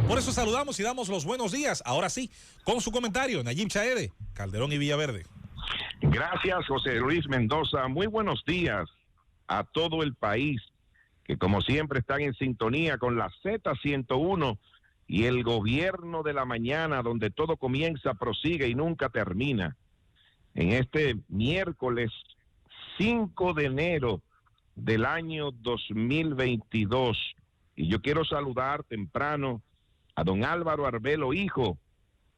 Por eso saludamos y damos los buenos días. Ahora sí, con su comentario, Nayib Chaede, Calderón y Villaverde. Gracias, José Luis Mendoza. Muy buenos días a todo el país, que como siempre están en sintonía con la Z101 y el gobierno de la mañana, donde todo comienza, prosigue y nunca termina. En este miércoles 5 de enero del año 2022. Y yo quiero saludar temprano a don Álvaro Arbelo, hijo,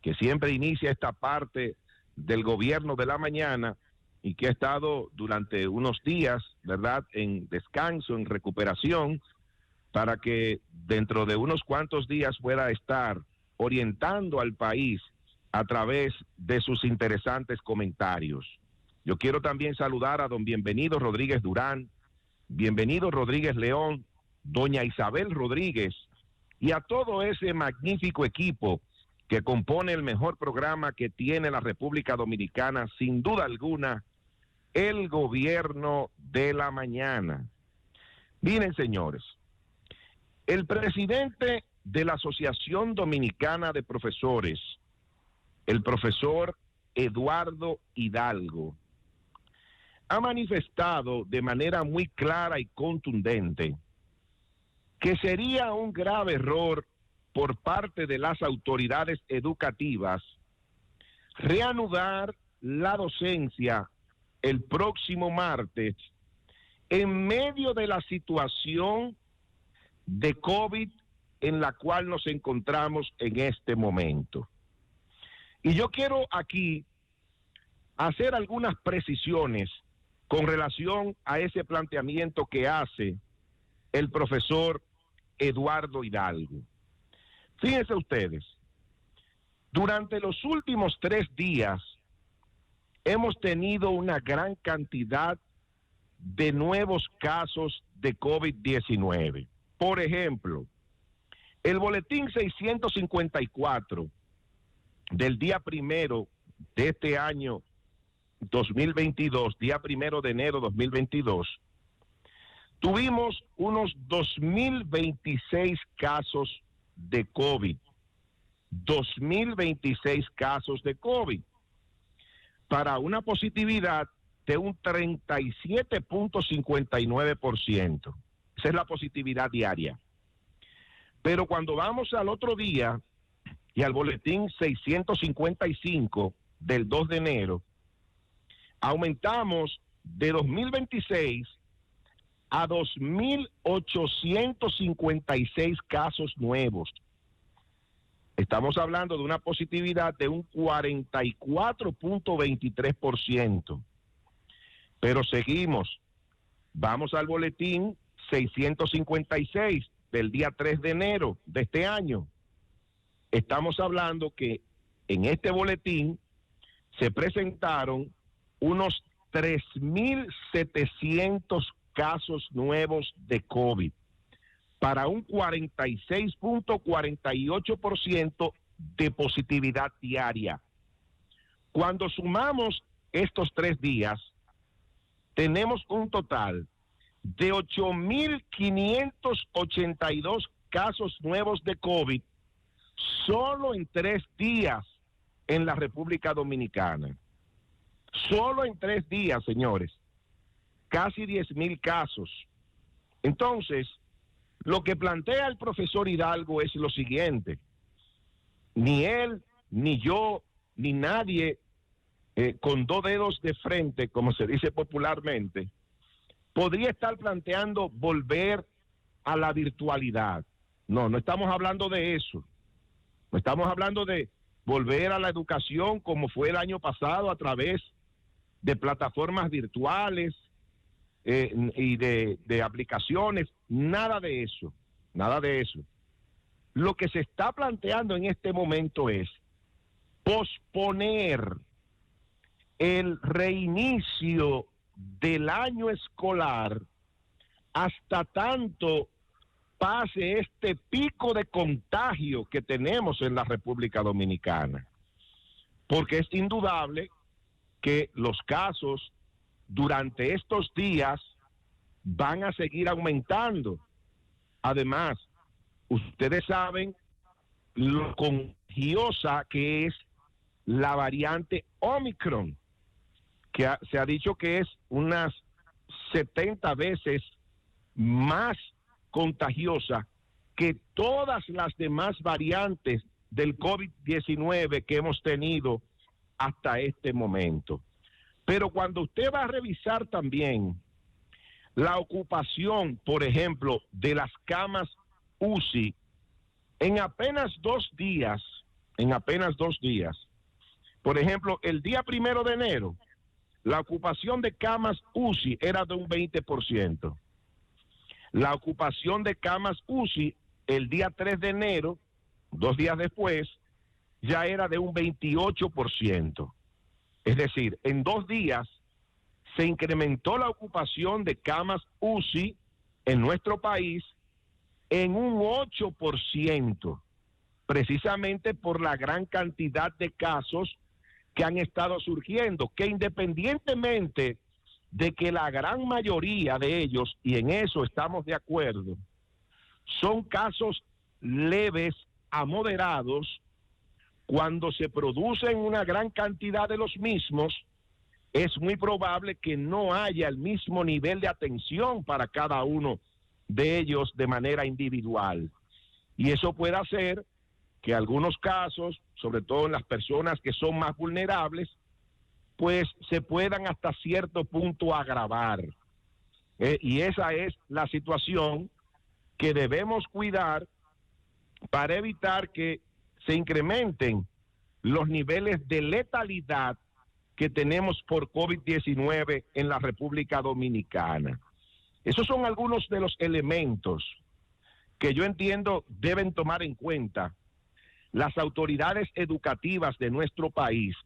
que siempre inicia esta parte del gobierno de la mañana y que ha estado durante unos días, ¿verdad?, en descanso, en recuperación, para que dentro de unos cuantos días pueda estar orientando al país a través de sus interesantes comentarios. Yo quiero también saludar a don Bienvenido Rodríguez Durán, Bienvenido Rodríguez León, doña Isabel Rodríguez y a todo ese magnífico equipo que compone el mejor programa que tiene la República Dominicana, sin duda alguna, el gobierno de la mañana. Miren, señores, el presidente de la Asociación Dominicana de Profesores, el profesor Eduardo Hidalgo, ha manifestado de manera muy clara y contundente que sería un grave error por parte de las autoridades educativas reanudar la docencia el próximo martes en medio de la situación de COVID en la cual nos encontramos en este momento. Y yo quiero aquí hacer algunas precisiones con relación a ese planteamiento que hace el profesor Eduardo Hidalgo. Fíjense ustedes, durante los últimos 3 días hemos tenido una gran cantidad de nuevos casos de COVID-19. Por ejemplo, el boletín 654 del día 1 de este año 2022, día 1 de enero 2022, tuvimos unos 2.026 casos de COVID. 2.026 casos de COVID, para una positividad de un 37.59%. Esa es la positividad diaria. Pero cuando vamos al otro día y al boletín 655 del 2 de enero, aumentamos de 2.026 a 2.856 casos nuevos. Estamos hablando de una positividad de un 44.23%. Pero seguimos. Vamos al boletín 656 del día 3 de enero de este año. Estamos hablando que en este boletín se presentaron unos 3.700 casos nuevos de COVID, para un 46.48% de positividad diaria. Cuando sumamos estos 3 días, tenemos un total de 8.582 casos nuevos de COVID solo en 3 días en la República Dominicana. Solo en 3 días, señores. Casi 10.000 casos. Entonces, lo que plantea el profesor Hidalgo es lo siguiente: ni él, ni yo, ni nadie con 2 dedos de frente, como se dice popularmente, podría estar planteando volver a la virtualidad. No, no estamos hablando de eso. No estamos hablando de volver a la educación como fue el año pasado a través de plataformas virtuales y de aplicaciones. Nada de eso, nada de eso. Lo que se está planteando en este momento es posponer el reinicio del año escolar hasta tanto pase este pico de contagio que tenemos en la República Dominicana, porque es indudable que los casos durante estos días van a seguir aumentando. Además, ustedes saben lo contagiosa que es la variante Omicron, que se ha dicho que es unas 70 veces más contagiosa que todas las demás variantes del COVID-19 que hemos tenido hasta este momento. Pero cuando usted va a revisar también la ocupación, por ejemplo, de las camas UCI, en apenas 2 días, por ejemplo, el día 1 de enero, la ocupación de camas UCI era de un 20%. La ocupación de camas UCI el día 3 de enero, 2 días después, ya era de un 28%. Es decir, en 2 días se incrementó la ocupación de camas UCI en nuestro país en un 8%, precisamente por la gran cantidad de casos que han estado surgiendo, que independientemente de que la gran mayoría de ellos, y en eso estamos de acuerdo, son casos leves a moderados, cuando se producen una gran cantidad de los mismos, es muy probable que no haya el mismo nivel de atención para cada uno de ellos de manera individual. Y eso puede hacer que algunos casos, sobre todo en las personas que son más vulnerables, pues se puedan hasta cierto punto agravar. Y esa es la situación que debemos cuidar para evitar que se incrementen los niveles de letalidad que tenemos por COVID-19 en la República Dominicana. Esos son algunos de los elementos que yo entiendo deben tomar en cuenta las autoridades educativas de nuestro país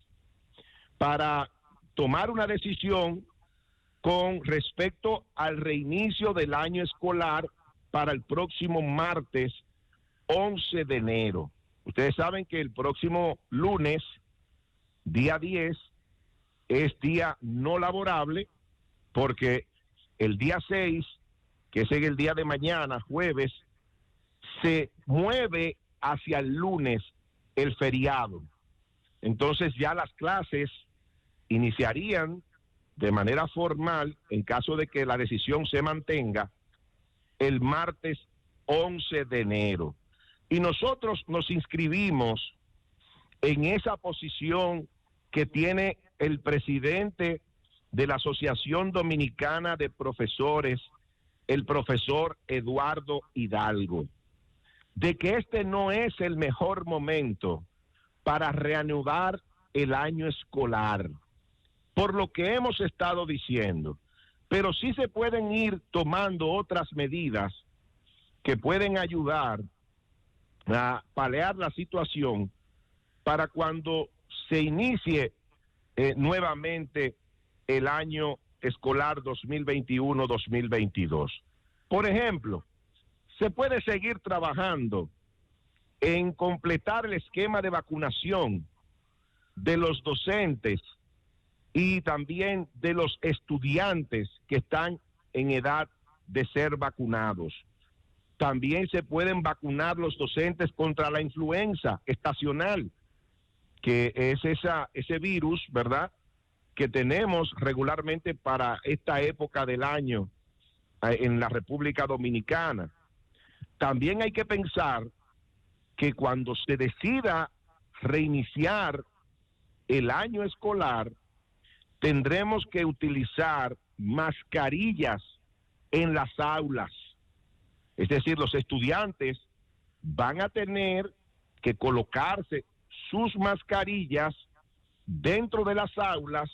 para tomar una decisión con respecto al reinicio del año escolar para el próximo martes 11 de enero. Ustedes saben que el próximo lunes, día 10, es día no laborable, porque el día 6, que es el día de mañana, jueves, se mueve hacia el lunes el feriado. Entonces ya las clases iniciarían de manera formal, en caso de que la decisión se mantenga, el martes 11 de enero. Y nosotros nos inscribimos en esa posición que tiene el presidente de la Asociación Dominicana de Profesores, el profesor Eduardo Hidalgo, de que este no es el mejor momento para reanudar el año escolar, por lo que hemos estado diciendo, pero sí se pueden ir tomando otras medidas que pueden ayudar a paliar la situación para cuando se inicie nuevamente el año escolar 2021-2022. Por ejemplo, se puede seguir trabajando en completar el esquema de vacunación de los docentes y también de los estudiantes que están en edad de ser vacunados. También se pueden vacunar los docentes contra la influenza estacional, que es ese virus, ¿verdad?, que tenemos regularmente para esta época del año en la República Dominicana. También hay que pensar que cuando se decida reiniciar el año escolar, tendremos que utilizar mascarillas en las aulas. Es decir, los estudiantes van a tener que colocarse sus mascarillas dentro de las aulas,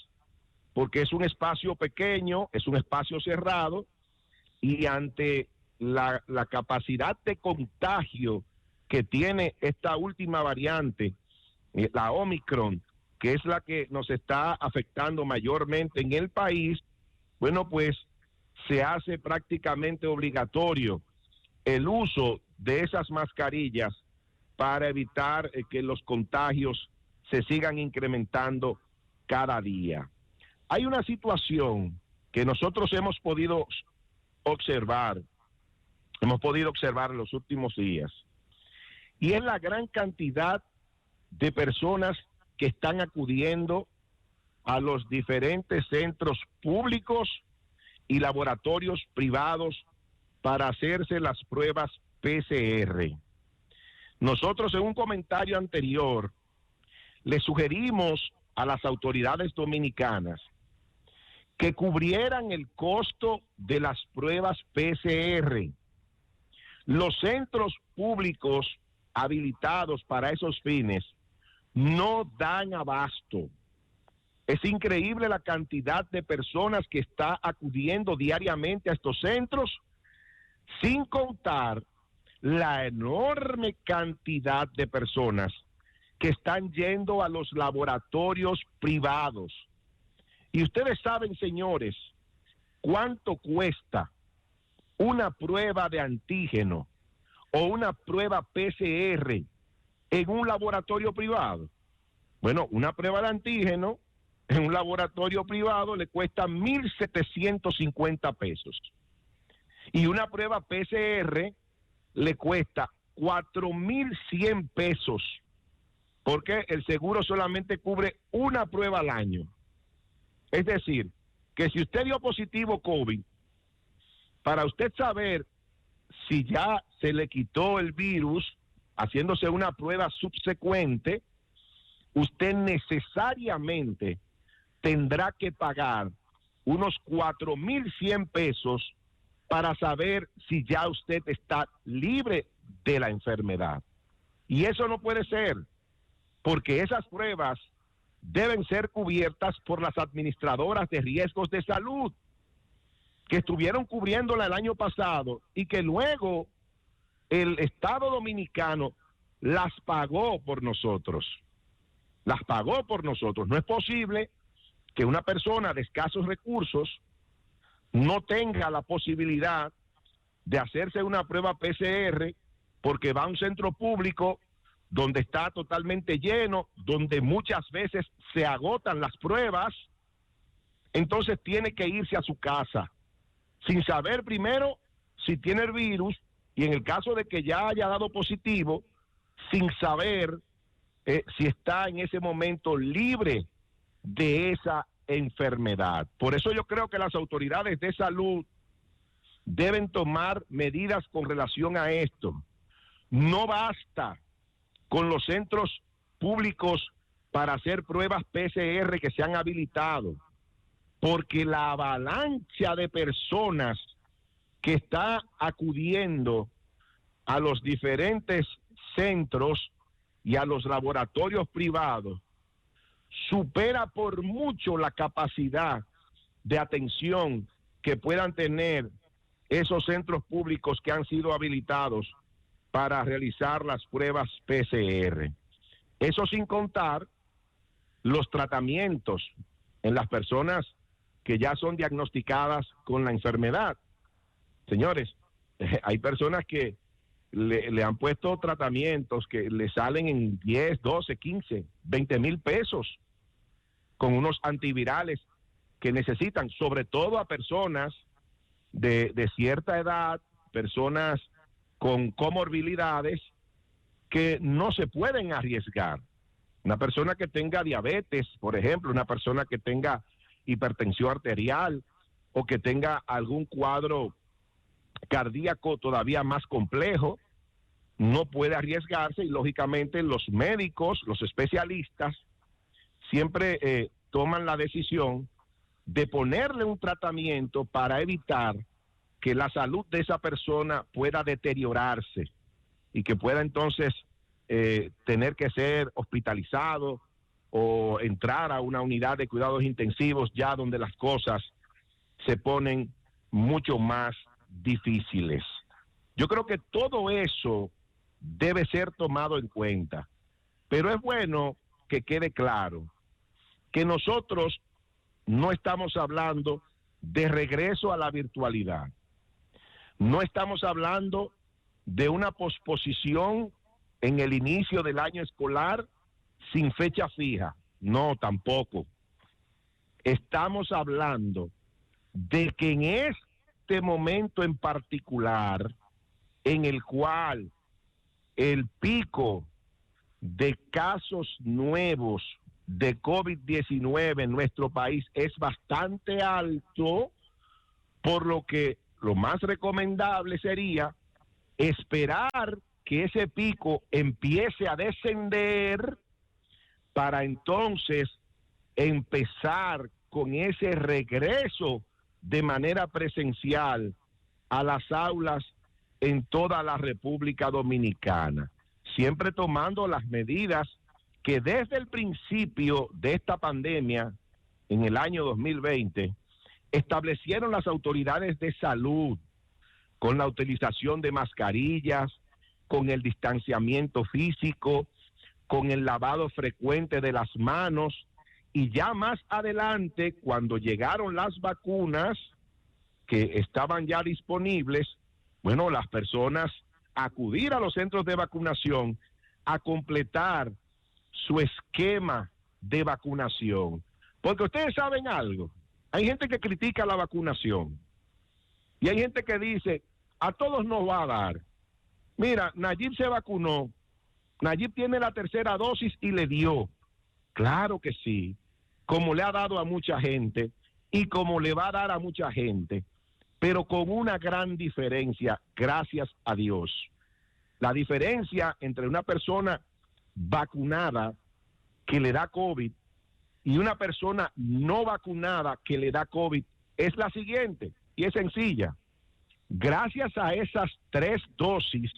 porque es un espacio pequeño, es un espacio cerrado, y ante la capacidad de contagio que tiene esta última variante, la Omicron, que es la que nos está afectando mayormente en el país, bueno, pues se hace prácticamente obligatorio el uso de esas mascarillas para evitar que los contagios se sigan incrementando cada día. Hay una situación que nosotros hemos podido observar en los últimos días, y es la gran cantidad de personas que están acudiendo a los diferentes centros públicos y laboratorios privados para hacerse las pruebas PCR. Nosotros en un comentario anterior le sugerimos a las autoridades dominicanas que cubrieran el costo de las pruebas PCR. Los centros públicos habilitados para esos fines no dan abasto. Es increíble la cantidad de personas que está acudiendo diariamente a estos centros, sin contar la enorme cantidad de personas que están yendo a los laboratorios privados. Y ustedes saben, señores, cuánto cuesta una prueba de antígeno o una prueba PCR en un laboratorio privado. Bueno, una prueba de antígeno en un laboratorio privado le cuesta 1,750 pesos. Y una prueba PCR le cuesta 4,100 pesos, porque el seguro solamente cubre una prueba al año. Es decir, que si usted dio positivo COVID, para usted saber si ya se le quitó el virus, haciéndose una prueba subsecuente, usted necesariamente tendrá que pagar unos 4,100 pesos para saber si ya usted está libre de la enfermedad. Y eso no puede ser, porque esas pruebas deben ser cubiertas por las administradoras de riesgos de salud, que estuvieron cubriéndola el año pasado y que luego el Estado Dominicano las pagó por nosotros. Las pagó por nosotros. No es posible que una persona de escasos recursos no tenga la posibilidad de hacerse una prueba PCR porque va a un centro público donde está totalmente lleno, donde muchas veces se agotan las pruebas, entonces tiene que irse a su casa sin saber primero si tiene el virus, y en el caso de que ya haya dado positivo, sin saber si está en ese momento libre de esa enfermedad. Por eso yo creo que las autoridades de salud deben tomar medidas con relación a esto. No basta con los centros públicos para hacer pruebas PCR que se han habilitado, porque la avalancha de personas que está acudiendo a los diferentes centros y a los laboratorios privados supera por mucho la capacidad de atención que puedan tener esos centros públicos que han sido habilitados para realizar las pruebas PCR. Eso sin contar los tratamientos en las personas que ya son diagnosticadas con la enfermedad. Señores, hay personas que le han puesto tratamientos que le salen en 10, 12, 15, 20 mil pesos con unos antivirales que necesitan, sobre todo a personas de cierta edad, personas con comorbilidades que no se pueden arriesgar. Una persona que tenga diabetes, por ejemplo, una persona que tenga hipertensión arterial o que tenga algún cuadro cardíaco todavía más complejo, no puede arriesgarse, y lógicamente los médicos, los especialistas, siempre toman la decisión de ponerle un tratamiento para evitar que la salud de esa persona pueda deteriorarse y que pueda entonces tener que ser hospitalizado o entrar a una unidad de cuidados intensivos, ya donde las cosas se ponen mucho más difíciles. Yo creo que todo eso debe ser tomado en cuenta, pero es bueno que quede claro que nosotros no estamos hablando de regreso a la virtualidad, no estamos hablando de una posposición en el inicio del año escolar sin fecha fija, no, tampoco. Estamos hablando de que en este momento en particular, en el cual el pico de casos nuevos de COVID-19 en nuestro país es bastante alto, por lo que lo más recomendable sería esperar que ese pico empiece a descender para entonces empezar con ese regreso de manera presencial a las aulas en toda la República Dominicana, siempre tomando las medidas que desde el principio de esta pandemia, en el año 2020, establecieron las autoridades de salud, con la utilización de mascarillas, con el distanciamiento físico, con el lavado frecuente de las manos, y ya más adelante, cuando llegaron las vacunas que estaban ya disponibles, bueno, las personas acudir a los centros de vacunación a completar su esquema de vacunación. Porque ustedes saben algo, hay gente que critica la vacunación y hay gente que dice, a todos nos va a dar. Mira, Nayib se vacunó, Nayib tiene la tercera dosis y le dio. Claro que sí, como le ha dado a mucha gente y como le va a dar a mucha gente, pero con una gran diferencia, gracias a Dios. La diferencia entre una persona vacunada que le da COVID y una persona no vacunada que le da COVID es la siguiente, y es sencilla. Gracias a esas 3 dosis,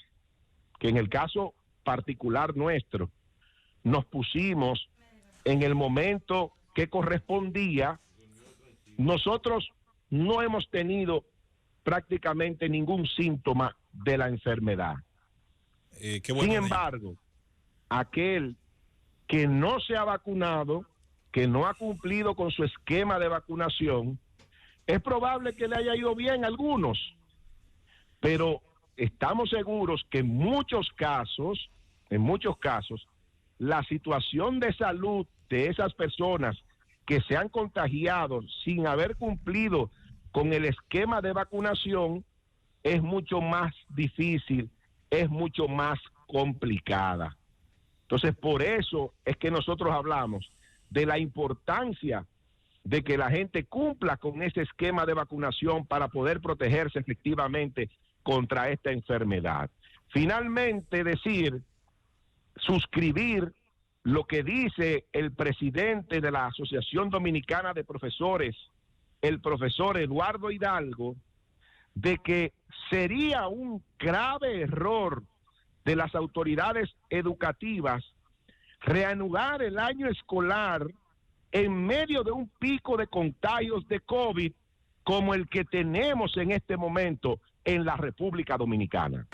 que en el caso particular nuestro, nos pusimos en el momento que correspondía, nosotros no hemos tenido prácticamente ningún síntoma de la enfermedad. Sin embargo, aquel que no se ha vacunado, que no ha cumplido con su esquema de vacunación, es probable que le haya ido bien a algunos, pero estamos seguros que en muchos casos, la situación de salud de esas personas que se han contagiado sin haber cumplido con el esquema de vacunación es mucho más difícil, es mucho más complicada. Entonces, por eso es que nosotros hablamos de la importancia de que la gente cumpla con ese esquema de vacunación para poder protegerse efectivamente contra esta enfermedad. Finalmente, suscribir lo que dice el presidente de la Asociación Dominicana de Profesores, el profesor Eduardo Hidalgo, de que sería un grave error de las autoridades educativas reanudar el año escolar en medio de un pico de contagios de COVID como el que tenemos en este momento en la República Dominicana.